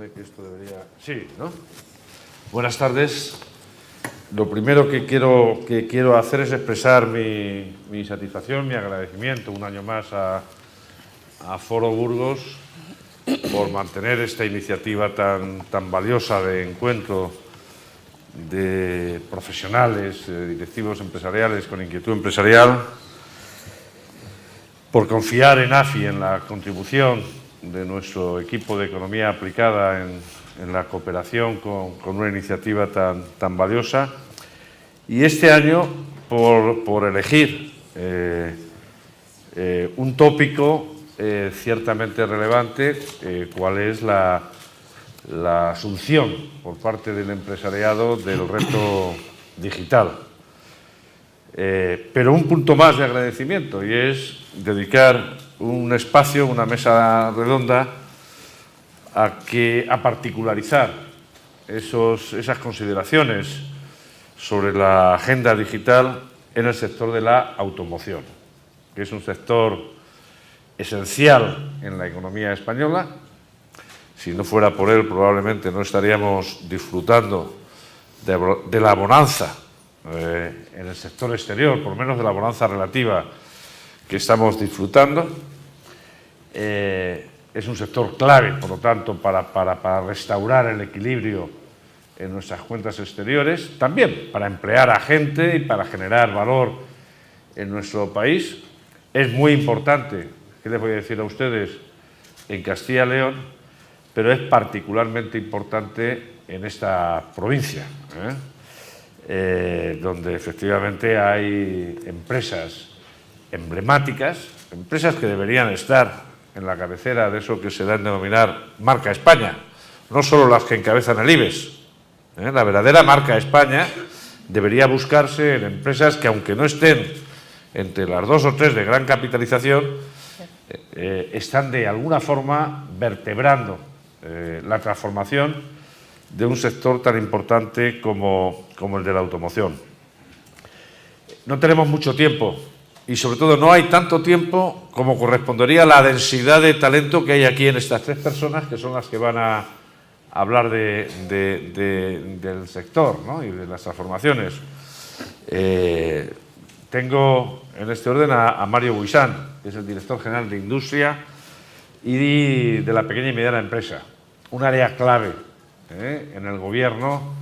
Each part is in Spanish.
supone que esto debería... Sí, ¿no? Buenas tardes. Lo primero que quiero hacer es expresar mi satisfacción, mi agradecimiento un año más a Foro Burgos por mantener esta iniciativa tan valiosa de encuentro de profesionales, directivos empresariales con inquietud empresarial, por confiar en AFI, en la contribución de nuestro equipo de economía aplicada en la cooperación con una iniciativa tan valiosa, y este año por elegir un tópico ciertamente relevante, cuál es la asunción por parte del empresariado del reto digital. Pero un punto más de agradecimiento, y es dedicar un espacio, una mesa redonda, a particularizar esas consideraciones sobre la agenda digital en el sector de la automoción, que es un sector esencial en la economía española. Si no fuera por él, probablemente no estaríamos disfrutando de la bonanza en el sector exterior, por lo menos de la bonanza relativa que estamos disfrutando. Es un sector clave, por lo tanto, para restaurar el equilibrio en nuestras cuentas exteriores, también para emplear a gente y para generar valor en nuestro país. Es muy importante, ¿qué les voy a decir a ustedes?, en Castilla y León, pero es particularmente importante en esta provincia, donde efectivamente hay empresas emblemáticas, empresas que deberían estar en la cabecera de eso que se da en denominar marca España, no solo las que encabezan el IBEX. La verdadera marca España debería buscarse en empresas que, aunque no estén entre las 2 o 3 de gran capitalización, están de alguna forma vertebrando la transformación de un sector tan importante como el de la automoción. No tenemos mucho tiempo y, sobre todo, no hay tanto tiempo como correspondería a la densidad de talento que hay aquí en estas 3 personas, que son las que van a hablar del sector, ¿no?, y de las transformaciones. Tengo en este orden a Mario Buisán, que es el director general de Industria y de la pequeña y mediana empresa, un área clave en el gobierno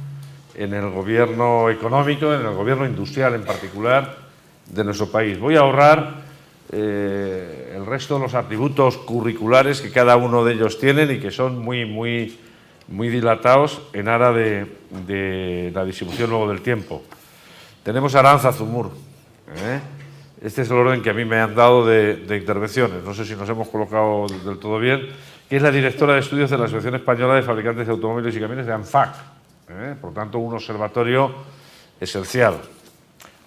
económico, en el gobierno industrial en particular de nuestro país. Voy a ahorrar el resto de los atributos curriculares que cada uno de ellos tienen y que son muy dilatados en aras de la distribución luego del tiempo. Tenemos a Arantza Zumur. Este es el orden que a mí me han dado de intervenciones. No sé si nos hemos colocado del todo bien. Que es la directora de estudios de la Asociación Española de Fabricantes de Automóviles y Camiones de ANFAC. Por tanto, un observatorio esencial.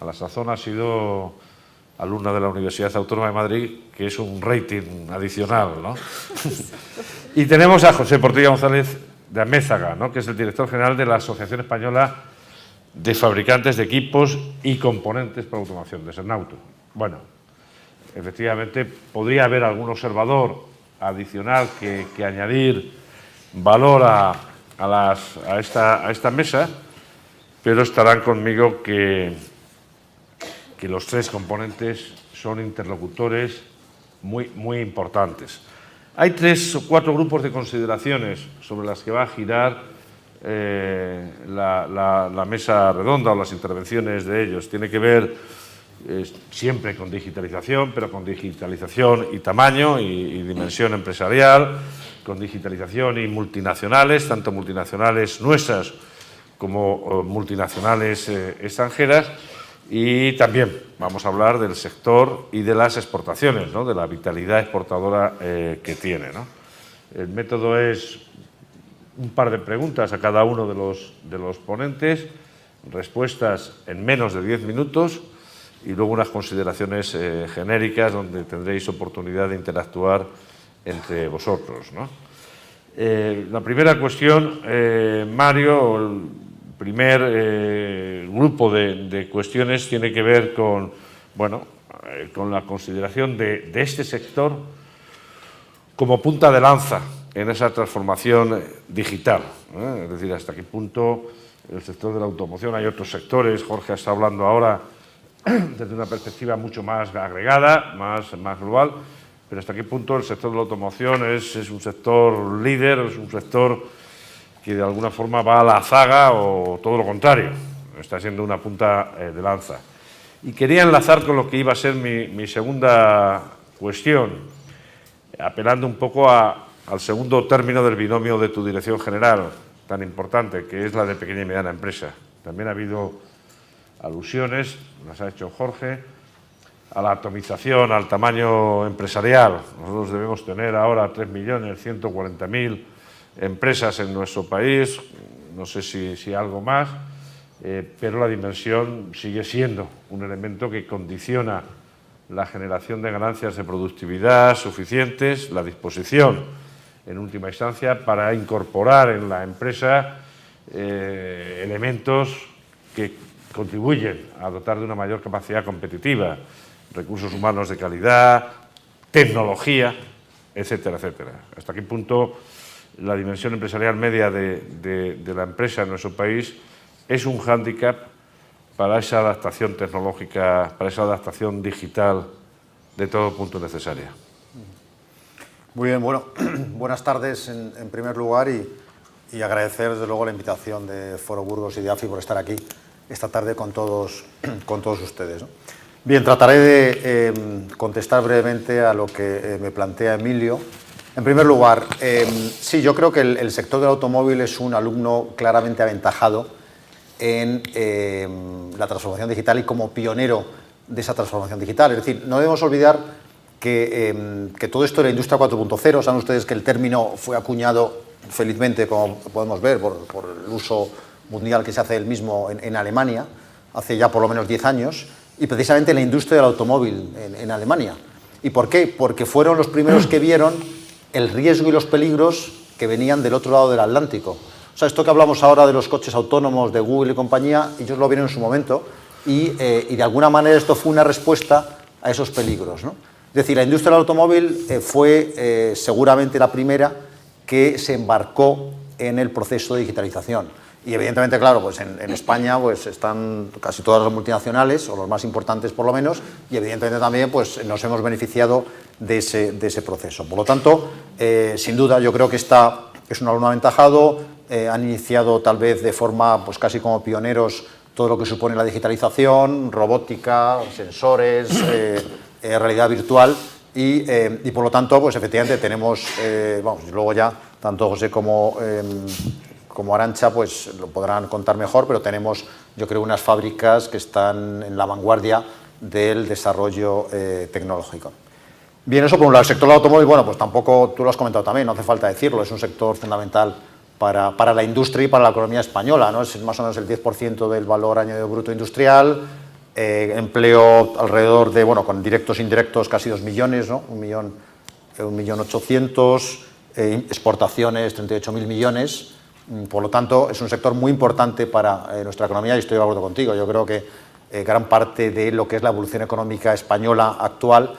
A la sazón ha sido alumna de la Universidad Autónoma de Madrid, que es un rating adicional, ¿no? Y tenemos a José Portilla González de Amézaga, ¿no?, que es el director general de la Asociación Española de Fabricantes de Equipos y Componentes para Automoción, de Sernauto. Bueno, efectivamente, podría haber algún observador adicional que añadir valor a esta mesa, pero estarán conmigo que los 3 componentes son interlocutores muy importantes. Hay 3 o 4 grupos de consideraciones sobre las que va a girar la mesa redonda o las intervenciones de ellos. Tiene que ver siempre con digitalización, pero con digitalización y tamaño y dimensión empresarial, con digitalización y multinacionales, tanto multinacionales nuestras como multinacionales extranjeras. Y también vamos a hablar del sector y de las exportaciones, ¿no?, de la vitalidad exportadora que tiene, ¿no? El método es un par de preguntas a cada uno de los ponentes, respuestas en menos de 10 minutos y luego unas consideraciones genéricas donde tendréis oportunidad de interactuar entre vosotros, ¿no? La primera cuestión, Mario, el primer grupo de cuestiones tiene que ver con la consideración de este sector como punta de lanza en esa transformación digital. Es decir, hasta qué punto el sector de la automoción, hay otros sectores, Jorge está hablando ahora desde una perspectiva mucho más agregada, más global, pero hasta qué punto el sector de la automoción es un sector líder, es un sector que de alguna forma va a la zaga o todo lo contrario, está siendo una punta de lanza. Y quería enlazar con lo que iba a ser mi segunda cuestión, apelando un poco al segundo término del binomio de tu dirección general, tan importante, que es la de pequeña y mediana empresa. También ha habido alusiones, las ha hecho Jorge, a la atomización, al tamaño empresarial. Nosotros debemos tener ahora 3.140.000 empresas en nuestro país, no sé si algo más, pero la dimensión sigue siendo un elemento que condiciona la generación de ganancias de productividad suficientes, la disposición, en última instancia, para incorporar en la empresa elementos que contribuyen a dotar de una mayor capacidad competitiva, recursos humanos de calidad, tecnología, etcétera, etcétera. ¿Hasta qué punto la dimensión empresarial media de la empresa en nuestro país es un hándicap para esa adaptación tecnológica, para esa adaptación digital de todo punto necesaria? Muy bien, bueno, buenas tardes en primer lugar y agradecer desde luego la invitación de Foro Burgos y de AFI por estar aquí esta tarde con todos ustedes, ¿no? Bien, trataré de contestar brevemente a lo que me plantea Emilio. En primer lugar, sí, yo creo que el sector del automóvil es un alumno claramente aventajado en la transformación digital y como pionero de esa transformación digital. Es decir, no debemos olvidar que todo esto de la industria 4.0, saben ustedes que el término fue acuñado felizmente, como podemos ver, por el uso mundial que se hace del mismo en Alemania, hace ya por lo menos 10 años, y precisamente la industria del automóvil en Alemania. ¿Y por qué? Porque fueron los primeros que vieron el riesgo y los peligros que venían del otro lado del Atlántico. O sea, esto que hablamos ahora de los coches autónomos de Google y compañía, ellos lo vieron en su momento y de alguna manera esto fue una respuesta a esos peligros, ¿no? Es decir, la industria del automóvil fue seguramente la primera que se embarcó en el proceso de digitalización. Y evidentemente, claro, pues en España pues están casi todas las multinacionales, o los más importantes por lo menos, y evidentemente también pues nos hemos beneficiado de ese proceso. Por lo tanto, sin duda, yo creo que esta es un alumno aventajado, han iniciado tal vez de forma pues casi como pioneros todo lo que supone la digitalización, robótica, sensores, realidad virtual y por lo tanto, pues efectivamente tenemos, vamos, luego ya tanto José como Arantxa pues lo podrán contar mejor, pero tenemos, yo creo, unas fábricas que están en la vanguardia del desarrollo tecnológico. Bien, eso por un lado. El sector del automóvil, bueno, pues tampoco, tú lo has comentado también, no hace falta decirlo, es un sector fundamental para la industria y para la economía española, ¿no? Es más o menos el 10% del valor añadido bruto industrial, empleo alrededor de, bueno, con directos e indirectos casi 2 millones, ¿no? 1.800.000, exportaciones 38.000 millones. Por lo tanto, es un sector muy importante para nuestra economía y estoy de acuerdo contigo. Yo creo que gran parte de lo que es la evolución económica española actual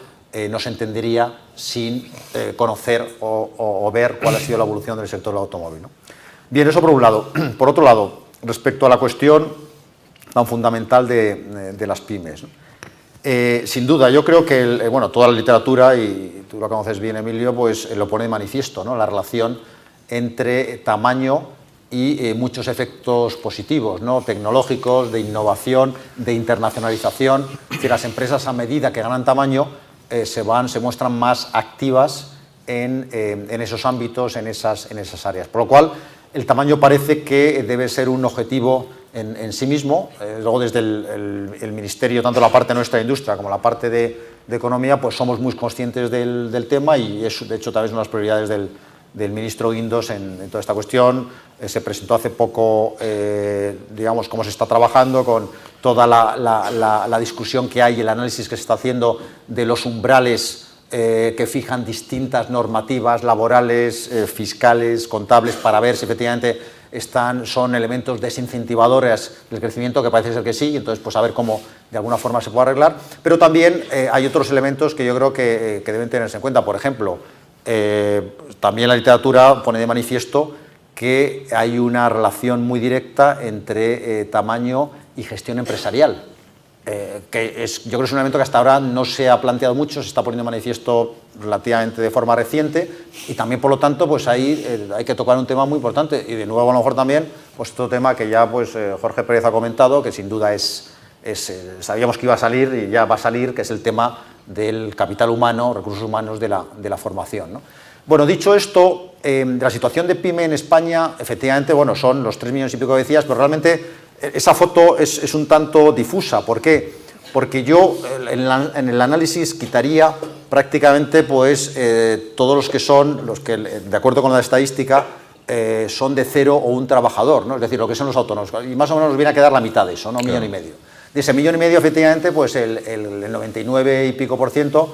no se entendería sin conocer o ver cuál ha sido la evolución del sector del automóvil, ¿no? Bien, eso por un lado. Por otro lado, respecto a la cuestión tan fundamental de las pymes, ¿no? Sin duda, yo creo que bueno, toda la literatura, y tú lo conoces bien, Emilio, pues lo pone de manifiesto, ¿no? La relación entre tamaño y muchos efectos positivos, ¿no? Tecnológicos, de innovación, de internacionalización. Es decir, las empresas, a medida que ganan tamaño, se muestran más activas en esos ámbitos, en esas áreas. Por lo cual, el tamaño parece que debe ser un objetivo en sí mismo. Luego, desde el Ministerio, tanto la parte nuestra de industria como la parte de economía, pues somos muy conscientes del tema y es, de hecho, tal vez una de las prioridades del ministro Guindos en toda esta cuestión. Se presentó hace poco, digamos, cómo se está trabajando con toda la discusión que hay, el análisis que se está haciendo de los umbrales que fijan distintas normativas laborales, fiscales, contables, para ver si efectivamente son elementos desincentivadores del crecimiento, que parece ser que sí, y entonces pues a ver cómo de alguna forma se puede arreglar. Pero también hay otros elementos que yo creo que deben tenerse en cuenta. Por ejemplo, también la literatura pone de manifiesto que hay una relación muy directa entre tamaño y gestión empresarial, que yo creo que es un elemento que hasta ahora no se ha planteado mucho, se está poniendo de manifiesto relativamente de forma reciente, y también, por lo tanto, pues ahí hay que tocar un tema muy importante, y de nuevo a lo mejor también pues otro tema que ya pues Jorge Pérez ha comentado, que sin duda sabíamos que iba a salir y ya va a salir, que es el tema del capital humano, recursos humanos de la formación, ¿no? Bueno, dicho esto, de la situación de PYME en España, efectivamente, bueno, son los 3 millones y pico que decías, pero realmente esa foto es un tanto difusa. ¿Por qué? Porque yo en el análisis quitaría prácticamente pues, todos los que son, de acuerdo con la estadística, son de 0 o 1 trabajador, ¿no? Es decir, lo que son los autónomos, y más o menos nos viene a quedar la mitad de eso, ¿no? 1,5 millones. De ese 1,5 millones, efectivamente, pues el 99 y pico %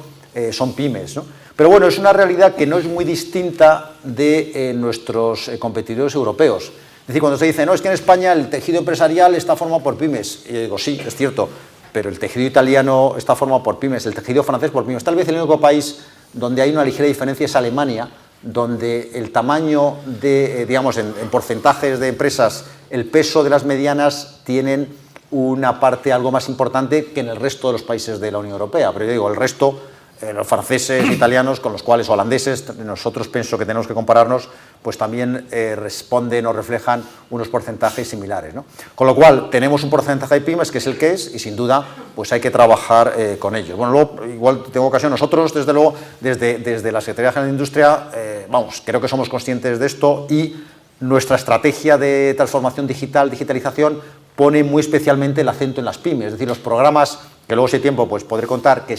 son pymes, ¿no? Pero bueno, es una realidad que no es muy distinta de nuestros competidores europeos. Es decir, cuando se dice, no, es que en España el tejido empresarial está formado por pymes, y yo digo, sí, es cierto, pero el tejido italiano está formado por pymes, el tejido francés por pymes. Tal vez el único país donde hay una ligera diferencia es Alemania, donde el tamaño de, digamos, en porcentajes de empresas, el peso de las medianas tienen una parte algo más importante que en el resto de los países de la Unión Europea. Pero yo digo, el resto, los franceses, italianos, con los cuales, holandeses, nosotros pienso que tenemos que compararnos, pues también responden o reflejan unos porcentajes similares, ¿no? Con lo cual, tenemos un porcentaje de pymes que es el que es, y sin duda, pues hay que trabajar con ellos. Bueno, luego, igual tengo ocasión, nosotros, desde luego, desde la Secretaría General de Industria, vamos, creo que somos conscientes de esto, y nuestra estrategia de transformación digital, digitalización, pone muy especialmente el acento en las pymes. Es decir, los programas, que luego si hay tiempo pues podré contar, que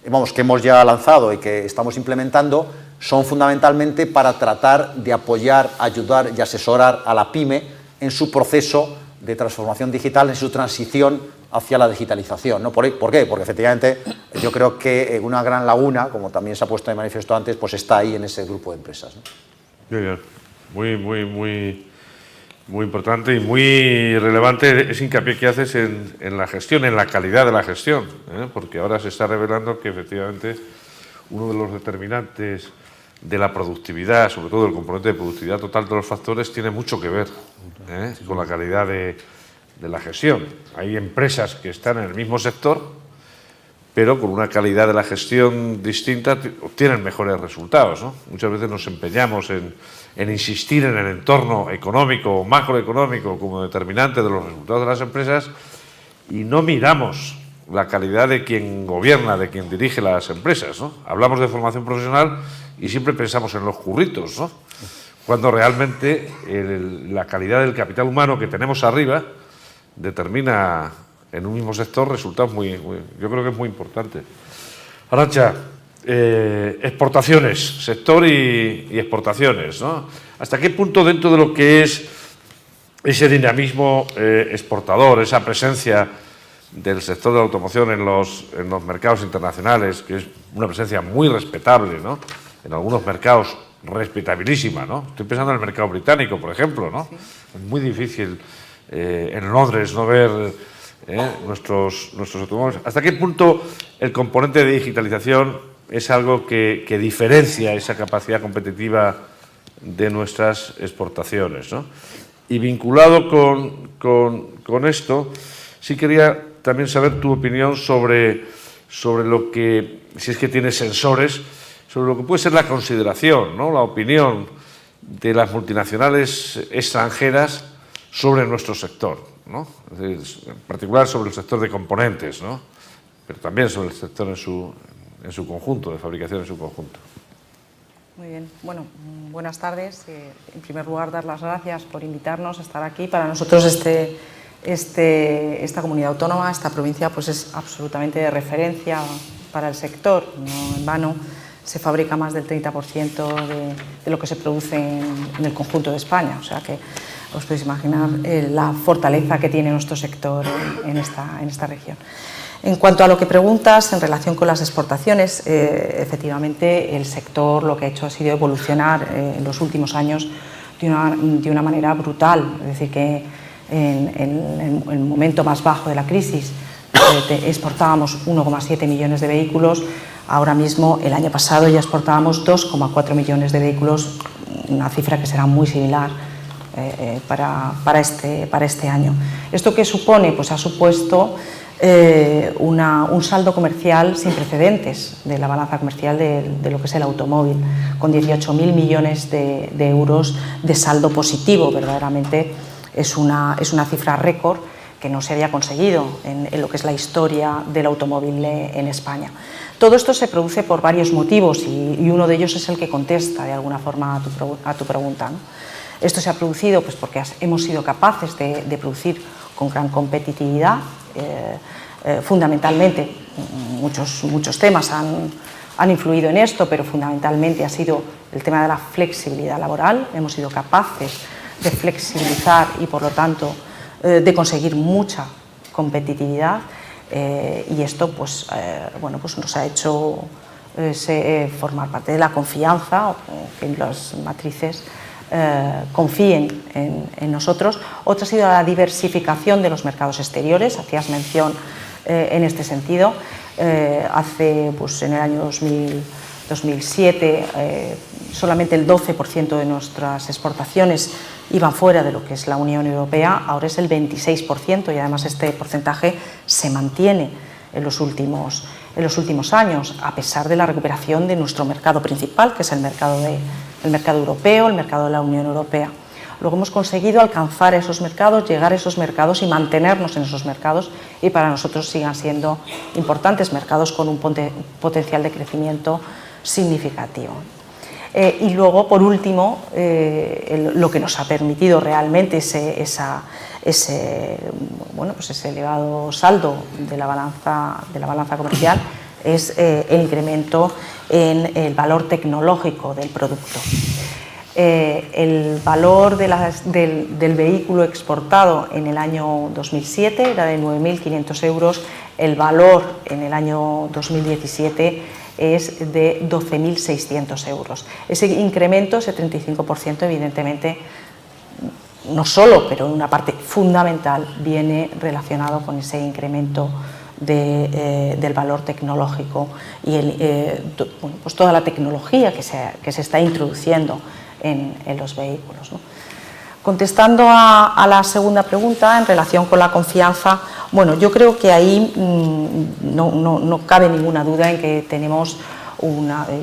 hemos ya lanzado y que estamos implementando, son fundamentalmente para tratar de apoyar, ayudar y asesorar a la pyme en su proceso de transformación digital, en su transición hacia la digitalización, ¿no? ¿Por qué? Porque efectivamente yo creo que una gran laguna, como también se ha puesto de manifiesto antes, pues está ahí en ese grupo de empresas, ¿no? Muy importante y muy relevante ese hincapié que haces en la gestión, en la calidad de la gestión, porque ahora se está revelando que efectivamente uno de los determinantes de la productividad, sobre todo el componente de productividad total de los factores, tiene mucho que ver con la calidad de la gestión. Hay empresas que están en el mismo sector, pero con una calidad de la gestión distinta obtienen mejores resultados, ¿no? Muchas veces nos empeñamos en insistir en el entorno económico o macroeconómico como determinante de los resultados de las empresas y no miramos la calidad de quien gobierna, de quien dirige las empresas, ¿no? Hablamos de formación profesional y siempre pensamos en los curritos, ¿no? Cuando realmente la calidad del capital humano que tenemos arriba determina en un mismo sector resultados yo creo que es muy importante. Arantxa, exportaciones, sector y exportaciones, ¿no? ¿Hasta qué punto dentro de lo que es ese dinamismo exportador, esa presencia del sector de la automoción en los mercados internacionales, que es una presencia muy respetable, ¿no? En algunos mercados respetabilísima, ¿no? Estoy pensando en el mercado británico, por ejemplo, ¿no? Sí. Es muy difícil en Londres no ver nuestros automóviles. ¿Hasta qué punto el componente de digitalización es algo que diferencia esa capacidad competitiva de nuestras exportaciones, ¿no? Y vinculado con esto, sí quería también saber tu opinión sobre lo que, si es que tienes sensores, sobre lo que puede ser la consideración, ¿no? La opinión de las multinacionales extranjeras sobre nuestro sector, ¿no? Es decir, en particular sobre el sector de componentes, ¿no? Pero también sobre el sector en su conjunto, de fabricación en su conjunto. Muy bien. Bueno, buenas tardes. En primer lugar, dar las gracias por invitarnos a estar aquí. Para nosotros esta comunidad autónoma, esta provincia, pues es absolutamente de referencia para el sector. No en vano se fabrica más del 30% de lo que se produce en el conjunto de España. O sea que os podéis imaginar la fortaleza que tiene nuestro sector en esta región. En cuanto a lo que preguntas en relación con las exportaciones, efectivamente el sector lo que ha hecho ha sido evolucionar en los últimos años de una manera brutal. Es decir, que en el momento más bajo de la crisis exportábamos 1,7 millones de vehículos, Ahora mismo, el año pasado ya exportábamos 2,4 millones de vehículos, una cifra que será muy similar para este año. ¿Esto qué supone? Pues ha supuesto un saldo comercial sin precedentes de la balanza comercial de lo que es el automóvil, con 18.000 millones de euros de saldo positivo. Verdaderamente es una cifra récord que no se había conseguido en lo que es la historia del automóvil en España. Todo esto se produce por varios motivos y uno de ellos es el que contesta de alguna forma a tu pregunta, ¿no? Esto se ha producido pues porque hemos sido capaces de producir con gran competitividad. Fundamentalmente, muchos temas han influido en esto, pero fundamentalmente ha sido el tema de la flexibilidad laboral. Hemos sido capaces de flexibilizar y, por lo tanto, de conseguir mucha competitividad, y esto pues nos ha hecho formar parte de la confianza, que las matrices confíen en nosotros. Otra ha sido la diversificación de los mercados exteriores. Hacías mención en este sentido. En el año 2007 solamente el 12% de nuestras exportaciones iban fuera de lo que es la Unión Europea. Ahora es el 26% y además este porcentaje se mantiene en los últimos años, a pesar de la recuperación de nuestro mercado principal, que es el mercado europeo, el mercado de la Unión Europea. Luego hemos conseguido alcanzar esos mercados, llegar a esos mercados y mantenernos en esos mercados, y para nosotros sigan siendo importantes mercados con un potencial de crecimiento significativo. Y luego, por último, lo que nos ha permitido realmente ese elevado saldo de la balanza comercial es el incremento en el valor tecnológico del producto. El valor del vehículo exportado en el año 2007 era de 9.500 euros, el valor en el año 2017 es de 12.600 euros. Ese incremento, ese 35%, evidentemente, no solo, pero en una parte fundamental, viene relacionado con ese incremento del valor tecnológico y toda la tecnología que se está introduciendo en los vehículos, ¿no? Contestando a la segunda pregunta en relación con la confianza, bueno, yo creo que ahí no cabe ninguna duda en que tenemos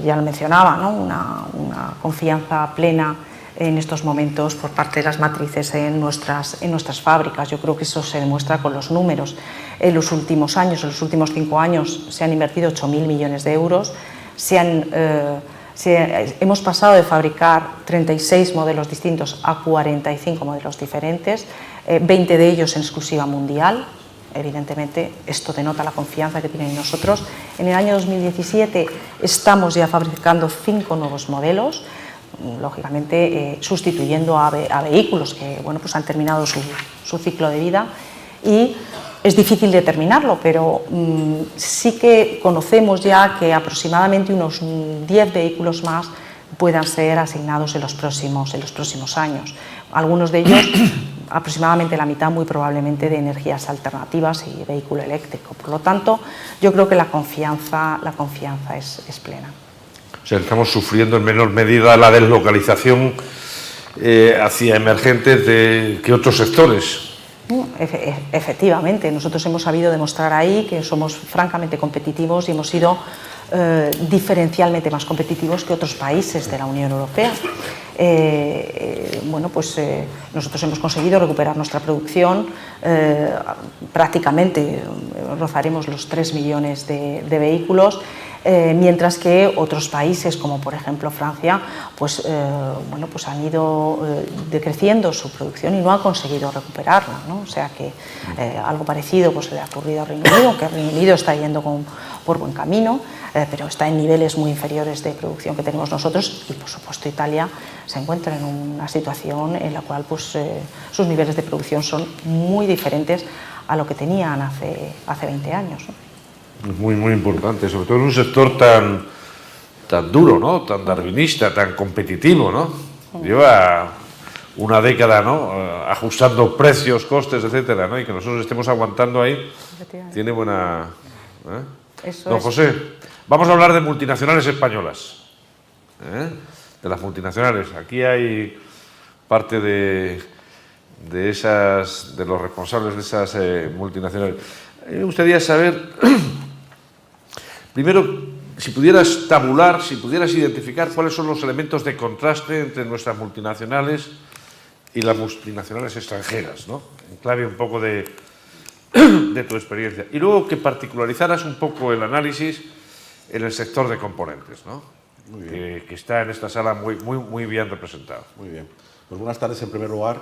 ya lo mencionaba, ¿no? una confianza plena en estos momentos por parte de las matrices en nuestras fábricas. Yo creo que eso se demuestra con los números. En los últimos años, en los últimos 5 años, se han invertido 8.000 millones de euros, hemos pasado de fabricar 36 modelos distintos a 45 modelos diferentes, 20 de ellos en exclusiva mundial. Evidentemente, esto denota la confianza que tienen en nosotros. En el año 2017 estamos ya fabricando 5 nuevos modelos, lógicamente sustituyendo a vehículos que han terminado su ciclo de vida, y es difícil determinarlo, pero sí que conocemos ya que aproximadamente unos 10 vehículos más puedan ser asignados en los próximos años. Algunos de ellos, aproximadamente la mitad, muy probablemente de energías alternativas y vehículo eléctrico. Por lo tanto, yo creo que la confianza es plena. O sea, estamos sufriendo en menor medida la deslocalización hacia emergentes que otros sectores. Efectivamente, nosotros hemos sabido demostrar ahí que somos francamente competitivos y hemos sido diferencialmente más competitivos que otros países de la Unión Europea. Nosotros hemos conseguido recuperar nuestra producción, prácticamente rozaremos los 3 millones de vehículos, mientras que otros países, como por ejemplo Francia, han ido decreciendo su producción y no han conseguido recuperarla, ¿no? O sea que algo parecido le ha ocurrido a Reino Unido, aunque Reino Unido está yendo por buen camino, pero está en niveles muy inferiores de producción que tenemos nosotros, y por supuesto Italia se encuentra en una situación en la cual sus niveles de producción son muy diferentes a lo que tenían hace 20 años, ¿no? Muy, muy importante, sobre todo en un sector tan duro, ¿no? Tan darwinista, tan competitivo, ¿no? Lleva una década, ¿no? Ajustando precios, costes, etcétera, ¿no? Y que nosotros estemos aguantando ahí tiene buena... Don José. Vamos a hablar de multinacionales españolas. De las multinacionales. Aquí hay parte de los responsables de esas multinacionales. A mí me gustaría saber, primero, si pudieras tabular, si pudieras identificar cuáles son los elementos de contraste entre nuestras multinacionales y las multinacionales extranjeras, ¿no? En clave un poco de tu experiencia. Y luego que particularizaras un poco el análisis en el sector de componentes, ¿no? Muy bien. Que está en esta sala muy bien representado. Muy bien. Pues buenas tardes en primer lugar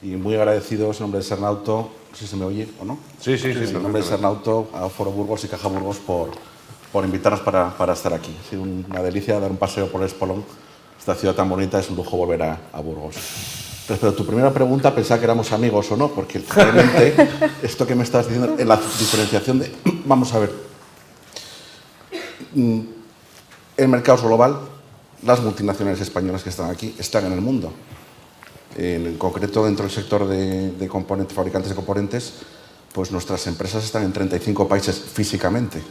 y muy agradecidos en nombre de Sernauto, no sé si se me oye o no. Sí. En nombre de Sernauto, a Foro Burgos y Caja Burgos por invitarnos para estar aquí. Ha sido una delicia dar un paseo por el Espolón. Esta ciudad tan bonita, es un lujo volver a Burgos. Pero tu primera pregunta, pensaba que éramos amigos o no, porque realmente esto que me estás diciendo, en la diferenciación de... Vamos a ver. En mercados global, las multinacionales españolas que están aquí están en el mundo. En concreto, dentro del sector de componentes, fabricantes de componentes, pues nuestras empresas están en 35 países físicamente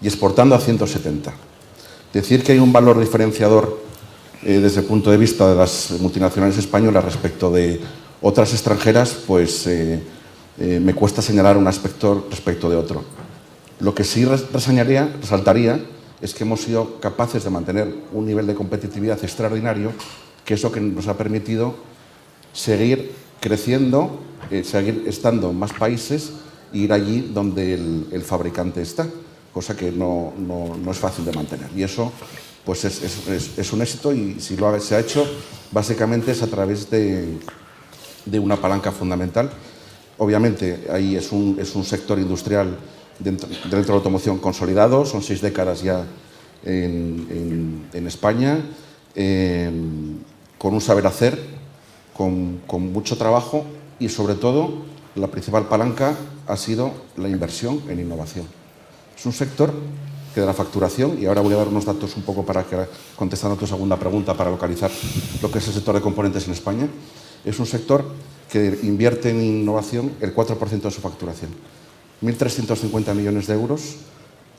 y exportando a 170. Decir que hay un valor diferenciador desde el punto de vista de las multinacionales españolas respecto de otras extranjeras, pues me cuesta señalar un aspecto respecto de otro. Lo que sí resaltaría es que hemos sido capaces de mantener un nivel de competitividad extraordinario, que es lo que nos ha permitido seguir creciendo, seguir estando en más países e ir allí donde el fabricante está, cosa que no es fácil de mantener. Y eso pues es un éxito, y si se ha hecho, básicamente es a través de una palanca fundamental. Obviamente, ahí es un sector industrial dentro de la automoción consolidado, son 6 décadas ya en España, con un saber hacer, con mucho trabajo, y sobre todo la principal palanca ha sido la inversión en innovación. Es un sector que de la facturación, y ahora voy a dar unos datos un poco para que, contestando a tu segunda pregunta, para localizar lo que es el sector de componentes en España, es un sector que invierte en innovación el 4% de su facturación. 1.350 millones de euros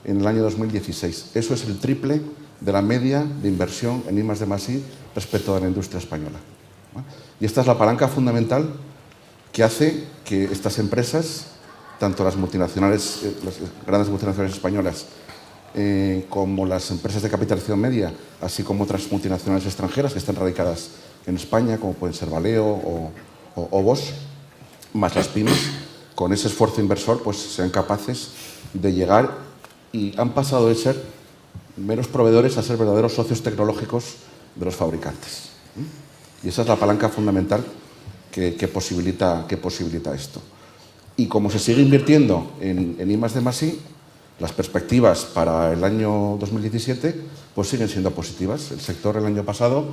en el año 2016. Eso es el triple de la media de inversión en I+D+I respecto a la industria española. Y esta es la palanca fundamental que hace que estas empresas, tanto las multinacionales, las grandes multinacionales españolas, como las empresas de capitalización media, así como otras multinacionales extranjeras que están radicadas en España, como pueden ser Valeo o Bosch, más las pymes, con ese esfuerzo inversor, pues sean capaces de llegar, y han pasado de ser meros proveedores a ser verdaderos socios tecnológicos de los fabricantes. Y esa es la palanca fundamental que posibilita esto. Y como se sigue invirtiendo en I+D+I, las perspectivas para el año 2017 pues siguen siendo positivas. El sector el año pasado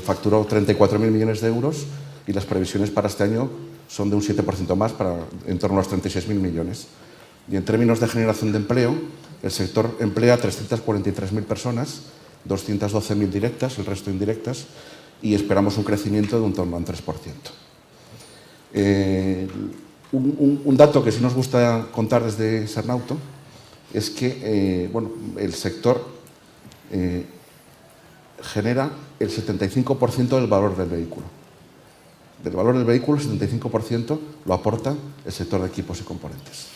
facturó 34.000 millones de euros, y las previsiones para este año son de un 7% más, en torno a los 36.000 millones. Y en términos de generación de empleo, el sector emplea a 343.000 personas, 212.000 directas, el resto indirectas, y esperamos un crecimiento de un torno a un 3%. Un dato que sí nos gusta contar desde Sernauto es que el sector genera el 75% del valor del vehículo. Del valor del vehículo, el 75% lo aporta el sector de equipos y componentes,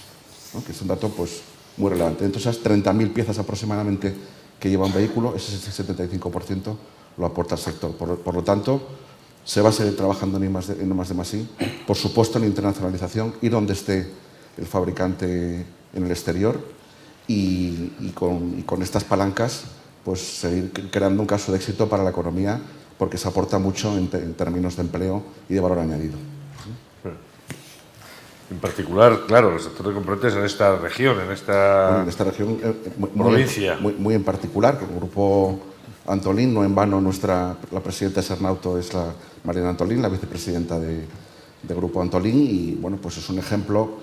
¿no? Que es un dato pues, muy relevante. Dentro de esas 30.000 piezas aproximadamente que lleva un vehículo, ese 75% lo aporta el sector. Por lo tanto, se va a seguir trabajando en I+D+I, por supuesto en internacionalización, y donde esté el fabricante en el exterior, y con estas palancas pues seguir creando un caso de éxito para la economía, porque se aporta mucho en términos de empleo y de valor añadido. En particular, claro, el sector de componentes en esta región, en esta región, provincia. Muy en particular, que el grupo Antolín, no en vano la presidenta de Sernauto es la Mariana Antolín, la vicepresidenta del grupo Antolín, y bueno, pues es un ejemplo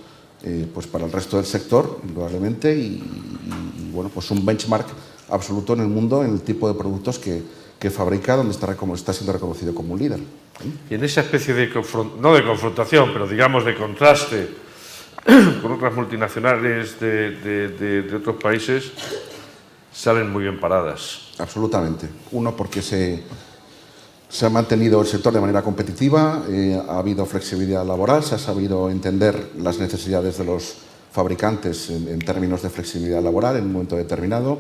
pues para el resto del sector, indudablemente, y bueno, pues un benchmark absoluto en el mundo en el tipo de productos que fabrica, donde está siendo reconocido como un líder. Y en esa especie de, no de confrontación, pero digamos de contraste con otras multinacionales de otros países, salen muy bien paradas. Absolutamente. Uno, porque se ha mantenido el sector de manera competitiva, ha habido flexibilidad laboral, se ha sabido entender las necesidades de los fabricantes en términos de flexibilidad laboral en un momento determinado,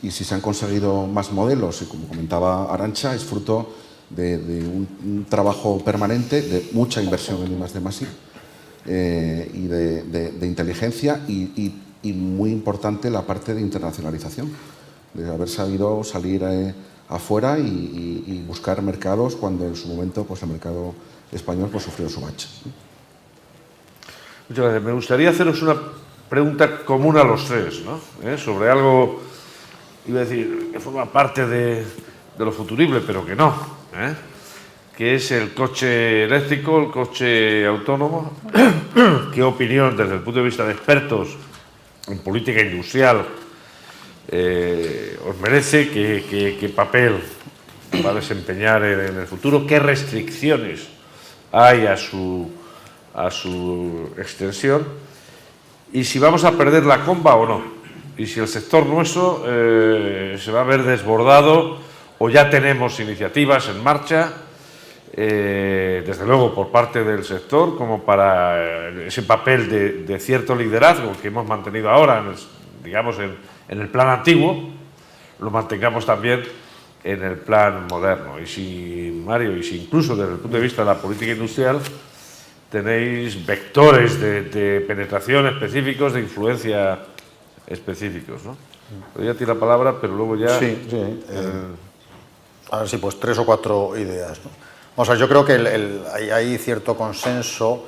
y si se han conseguido más modelos, y como comentaba Arantxa, es fruto de un trabajo permanente, de mucha inversión en I+D+I, y de inteligencia y muy importante la parte de internacionalización, de haber sabido salir afuera y buscar mercados cuando en su momento pues el mercado español pues sufrió su bache. Muchas gracias. Me gustaría haceros una pregunta común a los tres, ¿no? Sobre algo, iba a decir, que forma parte de lo futurible, pero que no, que es el coche eléctrico, el coche autónomo. ¿Qué opinión, desde el punto de vista de expertos en política industrial, os merece? ¿Qué papel va a desempeñar en el futuro? ¿Qué restricciones hay a su extensión? Y si vamos a perder la comba o no. Y si el sector nuestro se va a ver desbordado, o ya tenemos iniciativas en marcha, desde luego por parte del sector, como para ese papel de cierto liderazgo que hemos mantenido ahora, digamos, en el plan antiguo, lo mantengamos también en el plan moderno. Y si, Mario, y si incluso desde el punto de vista de la política industrial tenéis vectores de penetración específicos, de influencia específicos, ¿no? Doy a ti la palabra, pero luego ya... Sí. A ver, sí, pues 3 o 4 ideas, ¿no? O sea, yo creo que hay cierto consenso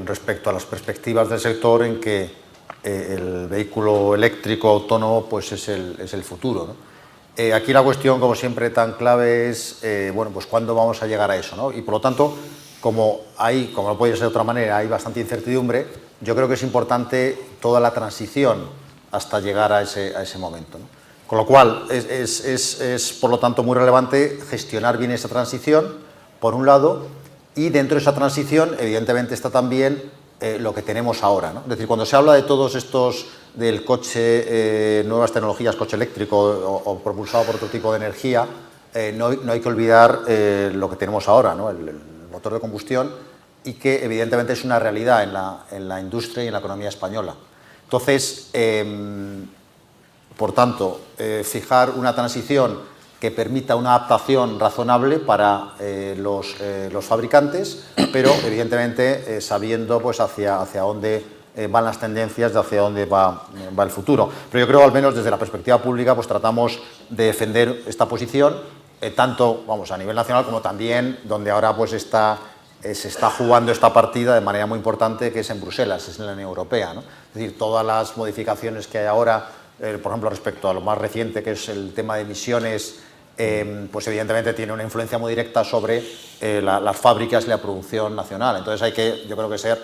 respecto a las perspectivas del sector en que el vehículo eléctrico autónomo pues es el futuro, ¿no? Aquí la cuestión, como siempre, tan clave es, bueno, pues cuándo vamos a llegar a eso, ¿no? Y por lo tanto, como no puede ser de otra manera, hay bastante incertidumbre, yo creo que es importante toda la transición hasta llegar a ese momento, ¿no? Con lo cual, es por lo tanto muy relevante gestionar bien esa transición, por un lado, y dentro de esa transición, evidentemente, está también lo que tenemos ahora, ¿no? Es decir, cuando se habla de todos estos, del coche, nuevas tecnologías, coche eléctrico o propulsado por otro tipo de energía, no hay que olvidar lo que tenemos ahora, ¿no? El motor de combustión, y que evidentemente es una realidad en la industria y en la economía española. Entonces, por tanto, fijar una transición que permita una adaptación razonable para los fabricantes, pero evidentemente sabiendo pues, hacia dónde van las tendencias, de hacia dónde va el futuro. Pero yo creo, al menos desde la perspectiva pública, pues tratamos de defender esta posición, tanto a nivel nacional como también donde ahora pues, se está jugando esta partida de manera muy importante, que es en Bruselas, es en la Unión Europea, ¿no? Es decir, todas las modificaciones que hay ahora, por ejemplo, respecto a lo más reciente, que es el tema de emisiones, pues evidentemente tiene una influencia muy directa sobre las fábricas y la producción nacional. Entonces hay que, yo creo que ser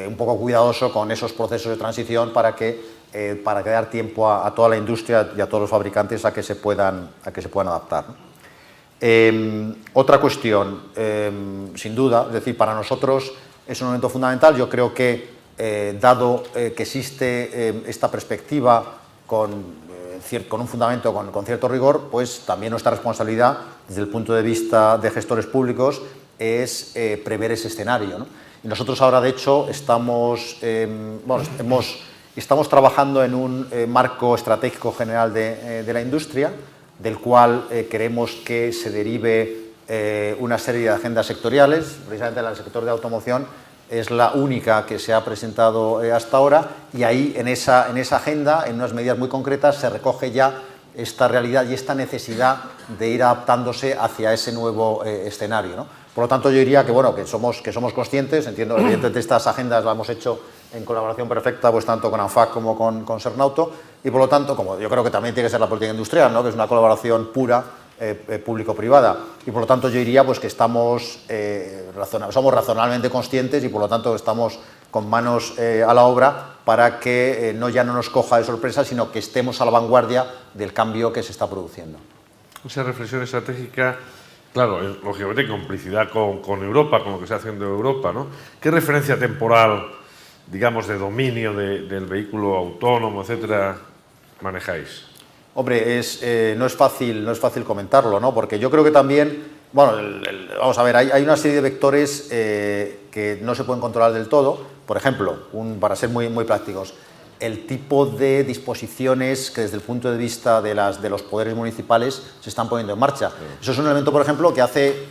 un poco cuidadoso con esos procesos de transición para dar tiempo a toda la industria y a todos los fabricantes a que se puedan adaptar, ¿no? Otra cuestión, sin duda, es decir, para nosotros es un momento fundamental. Yo creo que, dado que existe esta perspectiva con un fundamento, con cierto rigor, pues también nuestra responsabilidad desde el punto de vista de gestores públicos es prever ese escenario, ¿no? Y nosotros ahora, de hecho, estamos trabajando en un marco estratégico general de la industria, del cual queremos que se derive una serie de agendas sectoriales. Precisamente el sector de automoción es la única que se ha presentado hasta ahora, y ahí en esa agenda, en unas medidas muy concretas, se recoge ya esta realidad y esta necesidad de ir adaptándose hacia ese nuevo escenario, ¿no? Por lo tanto, yo diría que, bueno, que somos conscientes, entiendo, evidentemente estas agendas las hemos hecho en colaboración perfecta, pues tanto con ANFAC como con Sernauto, y por lo tanto, como yo creo que también tiene que ser la política industrial, ¿no? Que es una colaboración pura, público-privada, y por lo tanto yo diría pues que somos razonablemente conscientes, y por lo tanto estamos con manos a la obra para que ya no nos coja de sorpresa, sino que estemos a la vanguardia del cambio que se está produciendo. Esa reflexión estratégica, claro, es lógicamente en complicidad con Europa, con lo que se está haciendo en Europa, ¿no? ¿Qué referencia temporal digamos, de dominio del vehículo autónomo, etcétera, manejáis? Hombre, no es fácil comentarlo, ¿no? Porque yo creo que también, bueno, vamos a ver, hay una serie de vectores que no se pueden controlar del todo. Por ejemplo, para ser muy prácticos, el tipo de disposiciones que desde el punto de vista de los poderes municipales se están poniendo en marcha. Eso es un elemento, por ejemplo, que hace,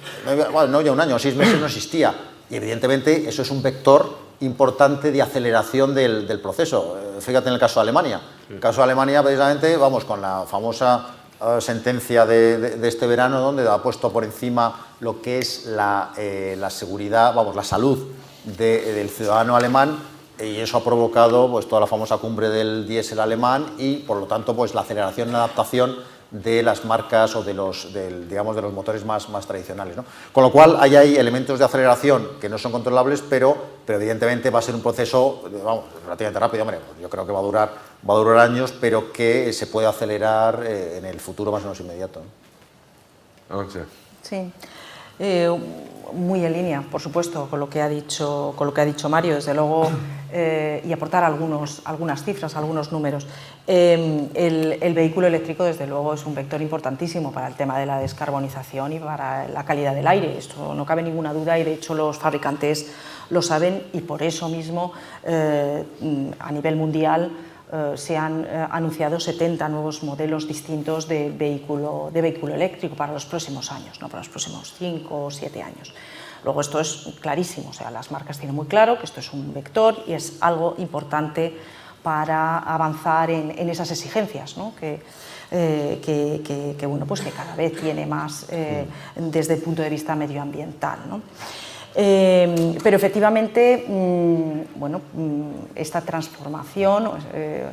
bueno, no ya un año, 6 meses no existía. Y evidentemente eso es un vector importante de aceleración del proceso. Fíjate en el caso de Alemania. En el caso de Alemania, precisamente, vamos, con la famosa sentencia de este verano, donde ha puesto por encima lo que es la seguridad, vamos, la salud del ciudadano alemán, y eso ha provocado pues toda la famosa cumbre del diésel alemán y, por lo tanto, pues la aceleración y adaptación de las marcas o digamos, de los motores más tradicionales, ¿no? Con lo cual, ahí hay elementos de aceleración que no son controlables, pero evidentemente va a ser un proceso, vamos, relativamente rápido. Hombre, yo creo que va a durar años, pero que se puede acelerar en el futuro más o menos inmediato, ¿no? Sí. Muy en línea, por supuesto, con lo que ha dicho Mario, desde luego, y aportar algunas cifras, algunos números. El vehículo eléctrico, desde luego, es un vector importantísimo para el tema de la descarbonización y para la calidad del aire. Esto no cabe ninguna duda, y de hecho los fabricantes lo saben, y por eso mismo a nivel mundial se han anunciado 70 nuevos modelos distintos de vehículo eléctrico para los próximos años, ¿no? Para los próximos 5 o 7 años. Luego, esto es clarísimo, o sea, las marcas tienen muy claro que esto es un vector y es algo importante para avanzar en esas exigencias, ¿no? Bueno, pues que cada vez tiene más desde el punto de vista medioambiental, ¿no? Pero efectivamente, bueno, esta transformación,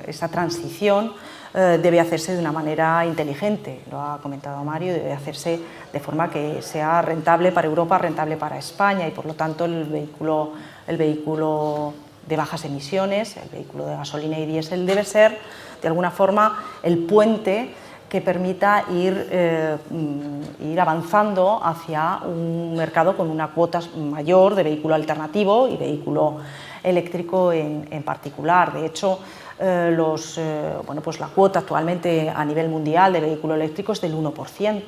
esta transición debe hacerse de una manera inteligente, lo ha comentado Mario, debe hacerse de forma que sea rentable para Europa, rentable para España, y por lo tanto el vehículo de bajas emisiones, el vehículo de gasolina y diésel, debe ser de alguna forma el puente que permita ir avanzando hacia un mercado con una cuota mayor de vehículo alternativo y vehículo eléctrico en particular. De hecho, bueno, pues la cuota actualmente a nivel mundial de vehículo eléctrico es del 1%.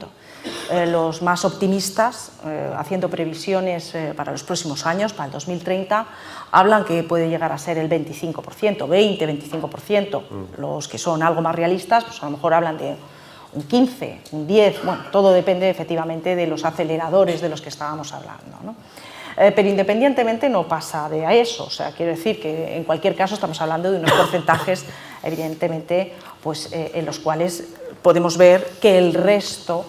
Los más optimistas, haciendo previsiones para los próximos años, para el 2030, hablan que puede llegar a ser el 25%, 20-25%. Los que son algo más realistas, pues a lo mejor hablan de un 15, un 10, bueno, todo depende efectivamente de los aceleradores de los que estábamos hablando, ¿no? Pero independientemente no pasa de eso, o sea, quiero decir que en cualquier caso estamos hablando de unos porcentajes, evidentemente, pues en los cuales podemos ver que el resto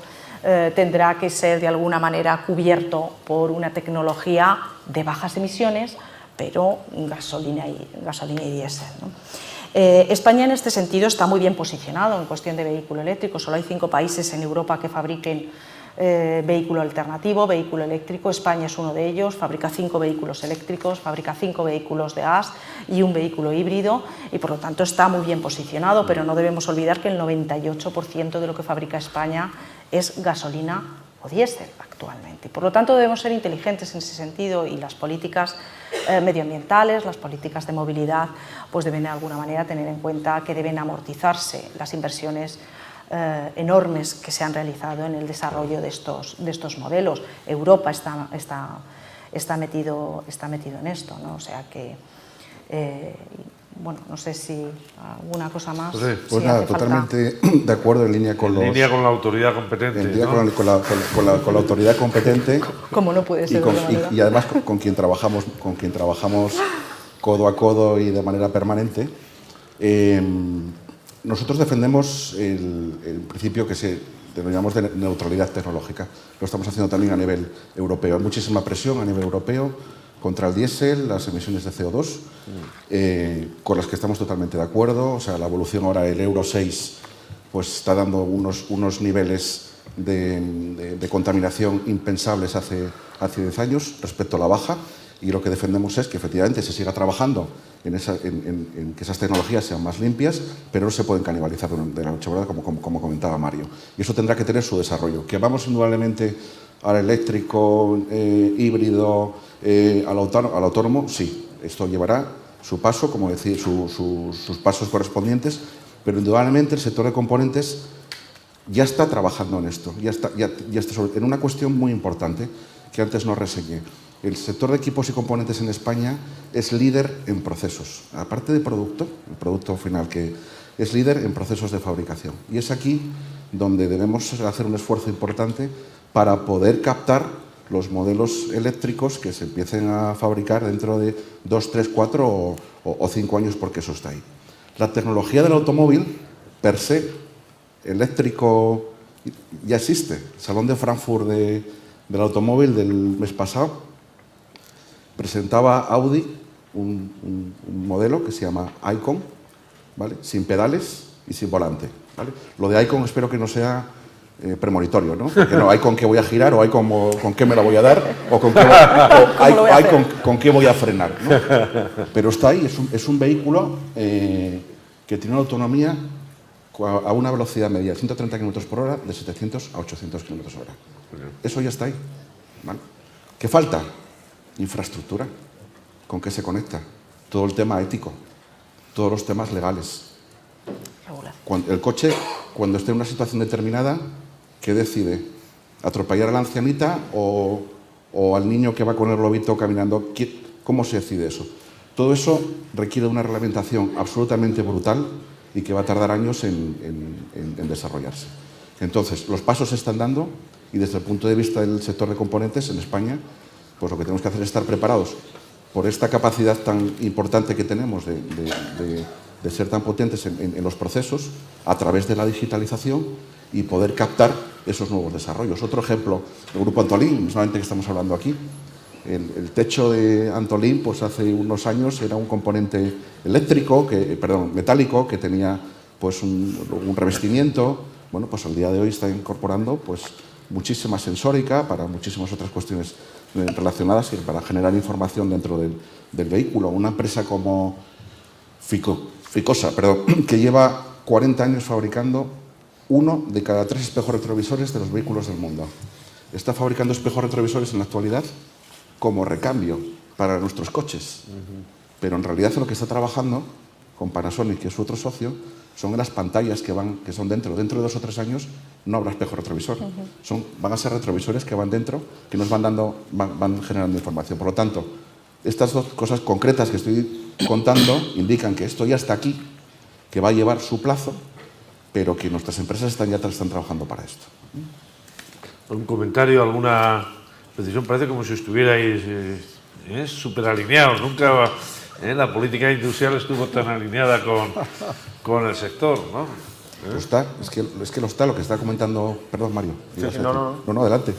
tendrá que ser de alguna manera cubierto por una tecnología de bajas emisiones, pero gasolina y diésel, ¿no? España en este sentido está muy bien posicionado en cuestión de vehículo eléctrico. Solo hay 5 países en Europa que fabriquen vehículo alternativo, vehículo eléctrico. España es uno de ellos, fabrica 5 vehículos eléctricos, fabrica 5 vehículos de gas y un vehículo híbrido, y por lo tanto está muy bien posicionado, pero no debemos olvidar que el 98% de lo que fabrica España es gasolina o diésel actualmente. Por lo tanto, debemos ser inteligentes en ese sentido, y las políticas medioambientales, las políticas de movilidad, pues deben de alguna manera tener en cuenta que deben amortizarse las inversiones enormes que se han realizado en el desarrollo de estos modelos. Europa está metido en esto, ¿no? O sea que, bueno, no sé si alguna cosa más. Pues nada, totalmente de acuerdo, en línea con la autoridad competente. En línea, ¿no? con la autoridad competente. Como no puede ser. Y además con quien trabajamos codo a codo y de manera permanente. Nosotros defendemos el principio que denominamos de neutralidad tecnológica. Lo estamos haciendo también a nivel europeo. Hay muchísima presión a nivel europeo contra el diésel, las emisiones de CO2, con las que estamos totalmente de acuerdo. O sea, la evolución ahora del Euro 6 pues, está dando unos niveles de contaminación impensables hace 10 años respecto a la baja, y lo que defendemos es que efectivamente se siga trabajando en que esas tecnologías sean más limpias, pero no se pueden canibalizar de la noche a la mañana, como comentaba Mario. Y eso tendrá que tener su desarrollo. Que vamos indudablemente al eléctrico, híbrido al autónomo, sí, esto llevará su paso, como decir, sus pasos correspondientes, pero indudablemente el sector de componentes ya está trabajando en esto, ya está en una cuestión muy importante que antes no reseñé. El sector de equipos y componentes en España es líder en procesos, aparte de producto, el producto final, que es líder en procesos de fabricación. Y es aquí donde debemos hacer un esfuerzo importante para poder captar los modelos eléctricos que se empiecen a fabricar dentro de 2, 3, 4 o 5 años, porque eso está ahí. La tecnología del automóvil, per se, eléctrico, ya existe. El Salón de Frankfurt del automóvil del mes pasado presentaba Audi un modelo que se llama Icon, ¿vale? Sin pedales y sin volante, ¿vale? Lo de Icon espero que no sea premonitorio, ¿no? Porque no hay con qué voy a girar, o hay con qué me la voy a dar, o con qué voy a frenar, ¿no? Pero está ahí, es un vehículo que tiene una autonomía a una velocidad media de 130 km por hora, de 700 a 800 km por hora. Eso ya está ahí, ¿vale? ¿Qué falta? Infraestructura. ¿Con qué se conecta? Todo el tema ético, todos los temas legales. El coche, cuando esté en una situación determinada, ¿qué decide? ¿Atropellar a la ancianita o al niño que va con el lobito caminando? ¿Cómo se decide eso? Todo eso requiere una reglamentación absolutamente brutal y que va a tardar años en desarrollarse. Entonces, los pasos se están dando y desde el punto de vista del sector de componentes en España, pues lo que tenemos que hacer es estar preparados por esta capacidad tan importante que tenemos de ser tan potentes en los procesos a través de la digitalización y poder captar esos nuevos desarrollos. Otro ejemplo, el Grupo Antolín, no solamente que estamos hablando aquí. El techo de Antolín, pues hace unos años era un componente metálico, que tenía pues un revestimiento. Bueno, pues al día de hoy está incorporando pues muchísima sensórica para muchísimas otras cuestiones relacionadas y para generar información dentro del vehículo. Una empresa como Ficosa, que lleva 40 años fabricando 1 de cada 3 espejos retrovisores de los vehículos del mundo. Está fabricando espejos retrovisores en la actualidad como recambio para nuestros coches. Pero en realidad lo que está trabajando con Panasonic, que es su otro socio, son las pantallas que son dentro. Dentro de 2 o 3 años no habrá espejo retrovisor. Van a ser retrovisores que van dentro, que nos van generando información. Por lo tanto, estas dos cosas concretas que estoy contando indican que esto ya está aquí, que va a llevar su plazo, pero que nuestras empresas ya están trabajando para esto. ¿Un comentario, alguna precisión? Parece como si estuvierais súper alineados. Nunca la política industrial estuvo tan alineada con el sector, ¿no? Lo está, es que lo está, lo que está comentando. Perdón, Mario. Sí, no, adelante.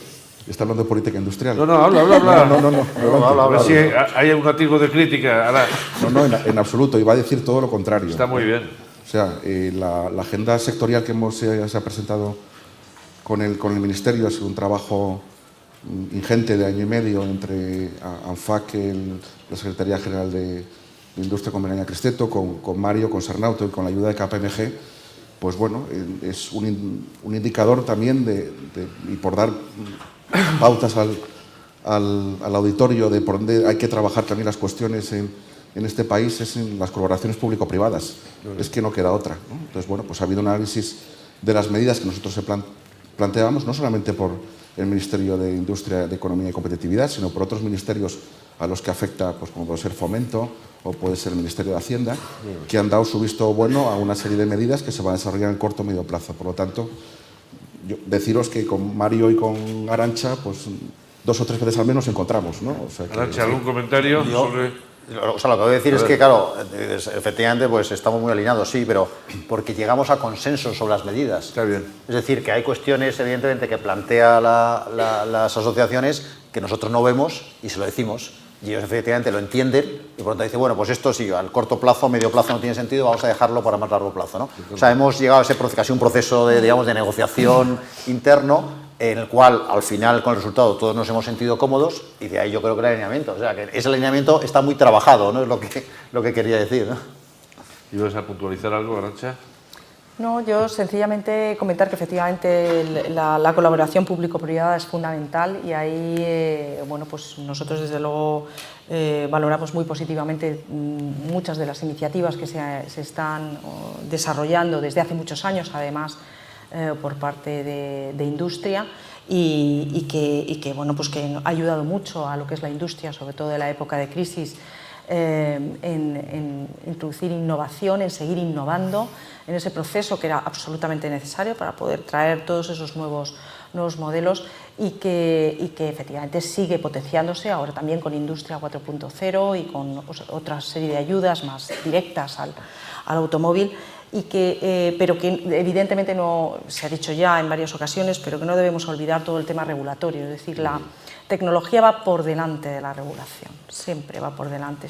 Está hablando de política industrial. No, habla. No, a ver si hay un atisbo de crítica. Ahora. No, en absoluto. Iba a decir todo lo contrario. Está muy bien. O sea, la agenda sectorial que se ha presentado con el Ministerio ha sido un trabajo ingente de año y medio entre ANFAC, la Secretaría General de Industria con Begoña Cristeto, con Mario, con Sernauto y con la ayuda de KPMG. Pues bueno, es un indicador también y por dar pautas al auditorio de por dónde hay que trabajar también las cuestiones en este país, es en las colaboraciones público-privadas. Es que no queda otra, ¿no? Entonces, bueno, pues ha habido un análisis de las medidas que nosotros planteábamos, no solamente por el Ministerio de Industria, de Economía y Competitividad, sino por otros ministerios a los que afecta, pues como puede ser Fomento o puede ser el Ministerio de Hacienda, que han dado su visto bueno a una serie de medidas que se van a desarrollar en el corto o medio plazo. Por lo tanto, deciros que con Mario y con Arantxa, pues 2 o 3 veces al menos nos encontramos, ¿no? O sea que, Arantxa, ¿algún comentario sobre...? O sea, lo que voy a decir es que, claro, efectivamente, pues estamos muy alineados, sí, pero porque llegamos a consensos sobre las medidas. Está bien. Es decir, que hay cuestiones, evidentemente, que plantea las asociaciones que nosotros no vemos y se lo decimos. Y ellos, efectivamente, lo entienden y por lo tanto dicen, bueno, pues esto sí, al corto plazo, medio plazo no tiene sentido, vamos a dejarlo para más largo plazo, ¿no? O sea, hemos llegado a ese casi un proceso de negociación interno en el cual, al final, con el resultado, todos nos hemos sentido cómodos y de ahí yo creo que el alineamiento. O sea, que ese alineamiento está muy trabajado, ¿no? Es lo que quería decir, ¿no? ¿Ibas a puntualizar algo, Arantxa? No, yo sencillamente comentar que efectivamente la colaboración público-privada es fundamental y ahí bueno, pues nosotros desde luego valoramos muy positivamente muchas de las iniciativas que se están desarrollando desde hace muchos años, además por parte de industria y que, bueno, pues que ha ayudado mucho a lo que es la industria, sobre todo en la época de crisis, en introducir innovación, en seguir innovando en ese proceso que era absolutamente necesario para poder traer todos esos nuevos modelos y que efectivamente sigue potenciándose ahora también con Industria 4.0 y con otra serie de ayudas más directas al automóvil, pero que evidentemente no se ha dicho ya en varias ocasiones, pero que no debemos olvidar todo el tema regulatorio, es decir, la tecnología va por delante de la regulación, siempre va por delante,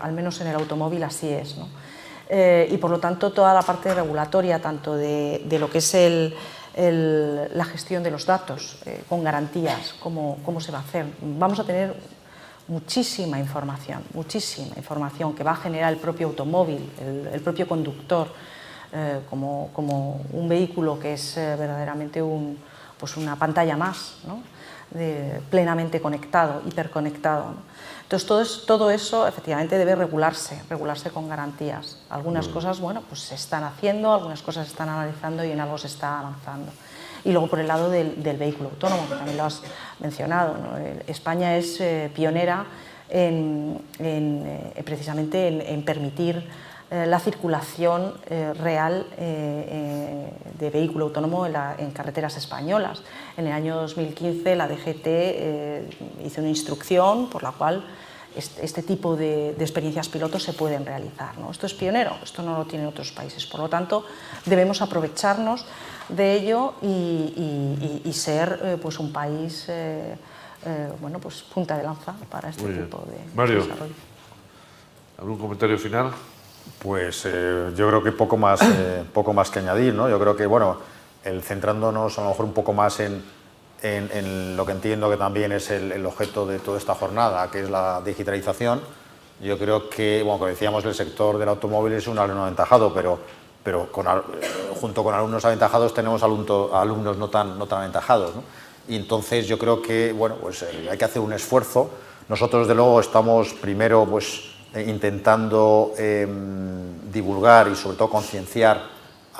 al menos en el automóvil así es, ¿no? Y por lo tanto toda la parte regulatoria, tanto de lo que es la gestión de los datos con garantías, cómo se va a hacer, vamos a tener muchísima información que va a generar el propio automóvil, el propio conductor, como un vehículo que es verdaderamente pues una pantalla más, ¿no? Plenamente conectado, hiperconectado, ¿no? Entonces todo eso efectivamente debe regularse con garantías. Algunas cosas, bueno, pues se están haciendo, algunas cosas se están analizando y en algo se está avanzando. Y luego por el lado del vehículo autónomo, que también lo has mencionado, ¿no? España es pionera precisamente en permitir la circulación real de vehículo autónomo en carreteras españolas. En el año 2015 la DGT hizo una instrucción por la cual este tipo de experiencias pilotos se pueden realizar, ¿no? Esto es pionero, esto no lo tienen otros países, por lo tanto debemos aprovecharnos de ello y ser pues un país bueno, pues punta de lanza para este tipo de Mario, desarrollo. ¿Algún comentario final? Pues yo creo que poco más que añadir, ¿no? Yo creo que, bueno, centrándonos a lo mejor un poco más en lo que entiendo que también es el objeto de toda esta jornada, que es la digitalización, yo creo que, bueno, como decíamos, el sector del automóvil es un alumno aventajado, pero junto con alumnos aventajados tenemos alumnos no tan aventajados, ¿no? Y entonces yo creo que, bueno, pues hay que hacer un esfuerzo. Nosotros, desde luego, estamos primero pues intentando divulgar y sobre todo concienciar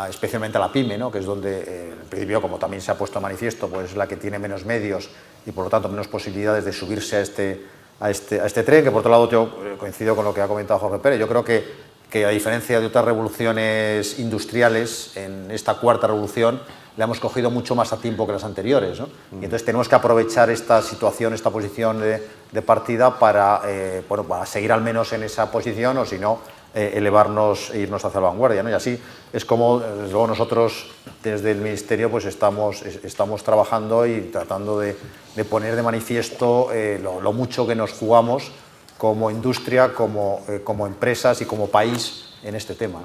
especialmente a la PYME, ¿no? Que es donde, en principio, como también se ha puesto a manifiesto, pues es la que tiene menos medios y por lo tanto menos posibilidades de subirse a este tren, que por otro lado yo coincido con lo que ha comentado Jorge Pérez. Yo creo que a diferencia de otras revoluciones industriales, en esta cuarta revolución le hemos cogido mucho más a tiempo que las anteriores, ¿no? Y entonces tenemos que aprovechar esta situación, esta posición de partida para seguir al menos en esa posición, o si no, elevarnos e irnos hacia la vanguardia, ¿no? Y así es como, desde luego, nosotros desde el Ministerio pues estamos trabajando y tratando de poner de manifiesto lo mucho que nos jugamos como industria, como empresas y como país en este tema.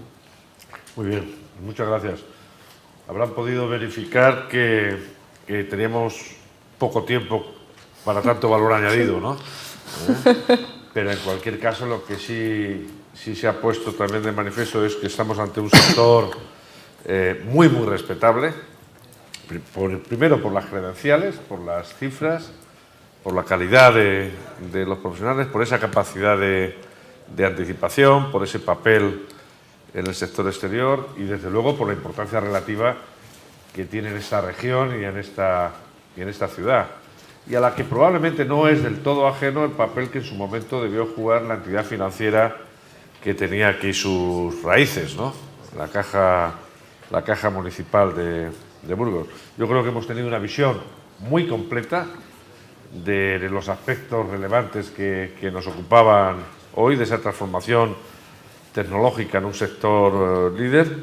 Muy bien, muchas gracias. Habrán podido verificar que teníamos poco tiempo para tanto valor añadido, ¿no? Pero en cualquier caso lo que sí se ha puesto también de manifiesto es que estamos ante un sector muy respetable, primero por las credenciales, por las cifras, por la calidad de los profesionales, por esa capacidad de anticipación, por ese papel en el sector exterior y desde luego por la importancia relativa que tiene en esta región y en esta ciudad, y a la que probablemente no es del todo ajeno el papel que en su momento debió jugar la entidad financiera que tenía aquí sus raíces, ¿no? La Caja Municipal de Burgos. Yo creo que hemos tenido una visión muy completa de los aspectos relevantes que nos ocupaban hoy, de esa transformación tecnológica en un sector líder,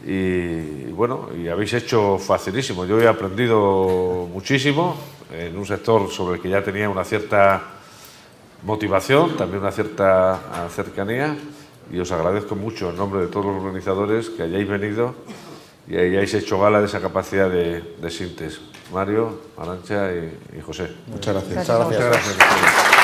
y bueno, y habéis hecho facilísimo. Yo he aprendido muchísimo en un sector sobre el que ya tenía una cierta motivación, también una cierta cercanía, y os agradezco mucho en nombre de todos los organizadores que hayáis venido y hayáis hecho gala de esa capacidad de síntesis. Mario, Arantxa y José. Muchas gracias. Muchas gracias.